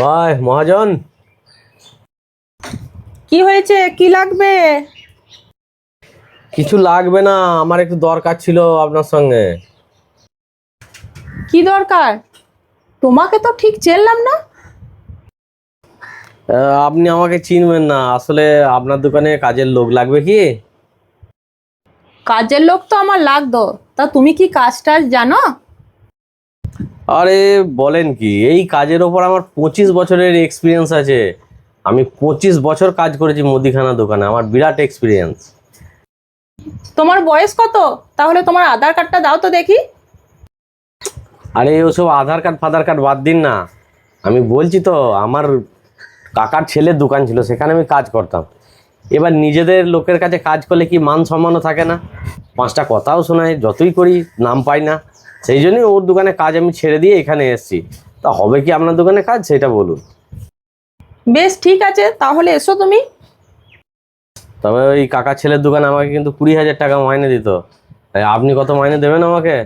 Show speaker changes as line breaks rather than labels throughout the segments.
কয় মহাজন,
কি হয়েছে? কি লাগবে?
কিছু লাগবে না, আমার একটু দরকার ছিল আপনার সঙ্গে।
কি দরকার? তোমাকে তো ঠিক চেনলাম না।
আপনি আমাকে চিনবেন না আসলে। আপনার দোকানে কাজের লোক লাগবে কি?
কাজের লোক তো আমার লাগতো, তা তুমি কি কাজ টাজ জানো?
আরে বলেন কি, এই কাজের ওপর আমার 25 বছরের এক্সপিরিয়েন্স আছে। আমি 25 বছর কাজ করেছি মুদিখানা দোকানে, আমার বিরাট এক্সপিরিয়েন্স।
তোমার বয়স কত? তাহলে তোমার আধার কার্ডটা দাও তো দেখি।
আরে ওসব আধার কার্ড ফাধার কার্ড বাদ দিন না। আমি বলছি তো, আমার কাকার ছেলের দোকান ছিল, সেখানে আমি কাজ করতাম। এবার নিজেদের লোকের কাছে কাজ করলে কি মান সম্মানও থাকে না, পাঁচটা কথাও শোনায়, যতই করি নাম পাই না। সেই জন্যই ওর দোকানে কাজ আমি ছেড়ে দিয়ে এখানে এসেছি। তা হবে কি আপনার দোকানে কাজ, সেটা বলুন।
বেশ ঠিক আছে, তাহলে এসো তুমি।
তবে ওই কাকার ছেলের দোকানে আমাকে কিন্তু 20,000 টাকা মাইনে দিত। তাই আপনি কত মাইনে দেবেন আমাকে?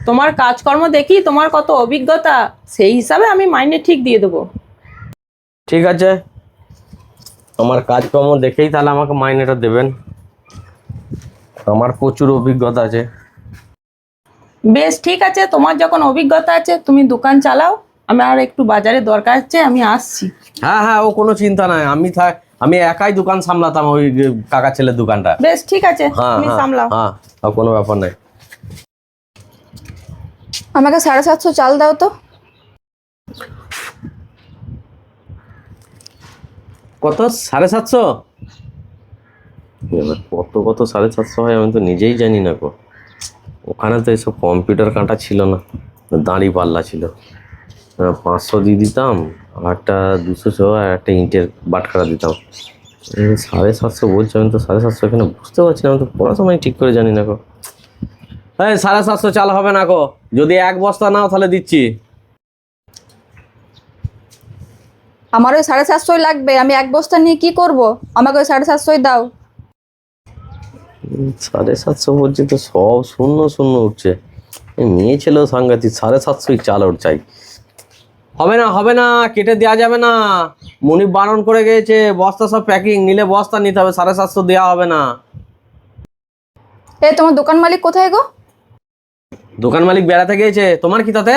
তোমার কাজকর্ম দেখি তোমার কত অভিজ্ঞতা, সেই হিসাবে আমি মাইনে ঠিক দিয়ে দেবো।
ঠিক আছে, আমার কাজকর্ম দেখেই তাহলে আমাকে মাইনেটা দেবেন। আমার প্রচুর অভিজ্ঞতা আছে।
বেশ ঠিক আছে, তোমার যখন অভিজ্ঞতা আছে তুমি দোকান চালাও। আমার একটু বাজারে দরকার আছে, আমি আসছি।
হ্যাঁ হ্যাঁ, ও কোনো চিন্তা নাই, আমি একাই দোকান সামলাতাম ওই কাকার ছেলের দোকানটা।
বেশ ঠিক আছে,
হ্যাঁ
তুমি
হ্যাঁ
সামলাও।
হ্যাঁ, কোনো ব্যাপার নাই।
আমাকে 750 চাল দাও তো।
কত? 750? এবার কত 750 হয় আমি তো নিজেই জানি না গো। ওখানে তো এসব কম্পিউটার কাঁটা ছিল না, দাঁড়ি পাল্লা ছিল। 500 দিয়ে দিতাম, আর একটা 200 আর একটা ইঁটের বাটখারা দিতাম। 750 বলছি, আমি তো 750 এখানে বুঝতে পারছি না, আমি তো পড়াশোনাই ঠিক করে জানি না গো। হ্যাঁ, 750 চাল হবে না গো, যদি এক বস্তা নাও তাহলে দিচ্ছি।
আমার ওই 750 লাগবে, আমি এক বস্তা নিয়ে কি করব? আমাকে ওই 750 দাও।
750 বলছি তো সব শূন্য শূন্য উঠছে। এই মেয়ে ছেলেও সাংঘাতিক, 750 চাল ওর চাই। হবে না হবে না, কেটে দেওয়া যাবে না। মনিব বারণ করে গিয়েছে, বস্তা সব প্যাকিং, নিলে বস্তা নিতে হবে, 750 দেওয়া হবে না।
তোমার দোকান মালিক কোথায় গো?
দোকান মালিক বেড়াতে গিয়েছে, তোমার কি তাতে?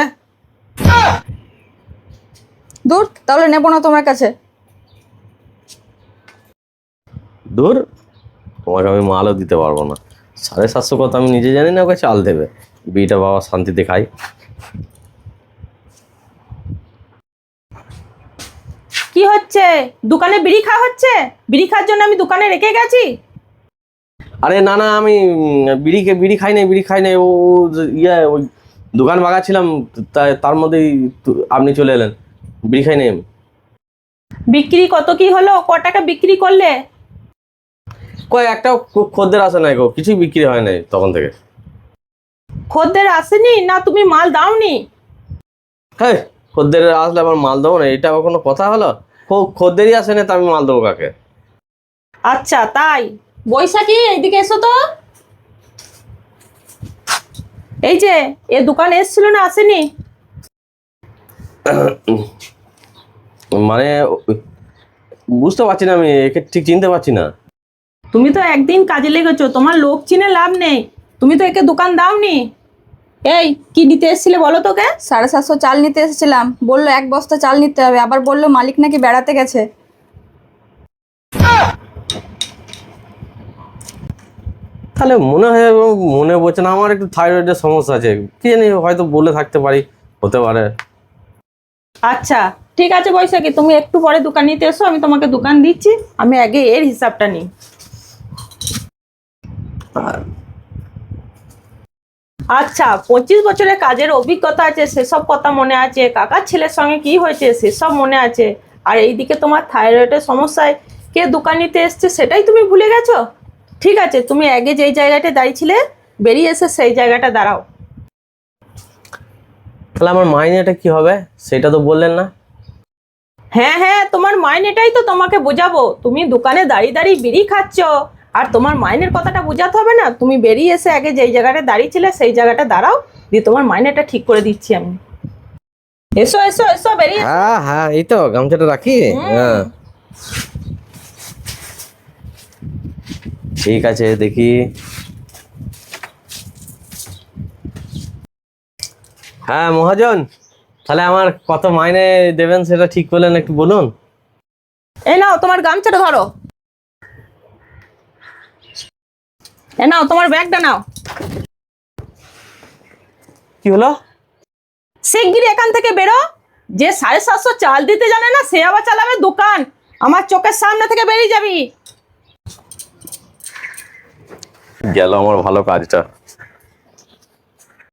দূর, তাহলে নেবো না তোমার কাছে।
দূর, তোমাকে আমি মালও দিতে পারবো না। 750 কত আমি নিজে জানি না, ওকে চাল দেবে। বিটা বাবা শান্তিতে খাই।
কি হচ্ছে? দোকানে বিড়ি খাওয়া হচ্ছে? বিড়ি খাওয়ার জন্য আমি দোকানে রেখে গেছি?
আরে না না, আমি বিড়ি খাই নাই। ও ওই দোকান বাগাচ্ছিলাম, তার মধ্যেই আপনি চলে এলেন। বিড়ি খাই নাই আমি।
বিক্রি কত কি হলো? ক টাকা বিক্রি করলে?
একটাও খদ্দের আসে নাই গো, কিছুই বিক্রি হয় নাই তখন থেকে।
খদ্দের আসেনি না তুমি মাল দাওনি?
হ্যাঁ, খদ্দের আসলে আবার মাল দেবো না, এটা আবার কোনো কথা হলো? খদ্দেরই আসে না তা আমি মাল দেবো কাকে?
আচ্ছা তাই। বৈশাখী, এইদিকে এসো তো। এই যে এ দোকানে এসেছিল না, আসেনি?
মানে বুঝতে পারছি না, আমি একে ঠিক চিনতে পারছি না।
তুমি তো একদিন কাজে লেগেছো, তোমার লোক চিনে লাভ নেই। তুমি তো একে দোকান দাওনি। এই কি নিতে এসেছিলে বলো তোকে?
750 চাল নিতে এসেছিলাম, বললো এক বস্তা চাল নিতে হবে, আবার বললো মালিক নাকি বেড়াতে গেছে।
তাহলে মনে হয়, মনে পড়ছে না, আমার একটু থাইরয়েডের সমস্যা আছে, কি জানি, হয়তো বলে থাকতে পারি, হতে পারে।
আচ্ছা ঠিক আছে বৈশাখী, তুমি একটু পরে দোকান নিতে এসো, আমি তোমাকে দোকান দিচ্ছি। আমি আগে এর হিসাবটা নিই। আচ্ছা, 25 বছরের কাজের অভিজ্ঞতা আছে, সেসব কথা মনে আছে। কাকার ছেলের সঙ্গে কি হয়েছে সেসব মনে আছে। আর এইদিকে তোমার থাইরয়েডের সমস্যায় কে দোকান নিতে এসছে সেটাই তুমি ভুলে গেছো। ঠিক আছে, তুমি আগে যেই জায়গাটা দাঁড়িয়েছিলে বেরিয়ে এসে সেই জায়গাটা দাঁড়াও।
তাহলে আমার মাইনেটা কি হবে সেটা তো বললেন না।
হ্যাঁ হ্যাঁ, তোমার মাইনেটাই তো তোমাকে বোঝাবো। তুমি দোকানে দাঁড়িয়ে দাঁড়িয়ে বিড়ি খাচ্ছ, আর তোমার মাইনের কথাটা বোঝাতে হবে না? তুমি বেরিয়ে এসে আগে যেই জায়গাটা দাঁড়িয়েছিলে সেই জায়গাটা দাঁড়াও, দিয়ে তোমার মাইনেটা ঠিক করে দিচ্ছি আমি। এসো এসো এসো বেরিয়ে এসো।
হ্যাঁ হ্যাঁ, এই তো গামছাটা রাখি। হ্যাঁ ঠিক আছে, দেখি। হ্যাঁ মহাজন, তাহলে আমার কত মাইনে দেবেন সেটা ঠিক করলেন, একটু বলুন।
এই নাও তোমার গামছাটা ধরো, এ নাও তোমার ব্যাগটা নাও।
কি হলো?
শিগগিরই এখান থেকে বেরো। যে 750 চাল দিতে জানে না সে আবার চালাবে দোকান। আমার চোখের সামনে থেকে বেরিয়ে যাবি।
গেল আমার ভালো কাজটা।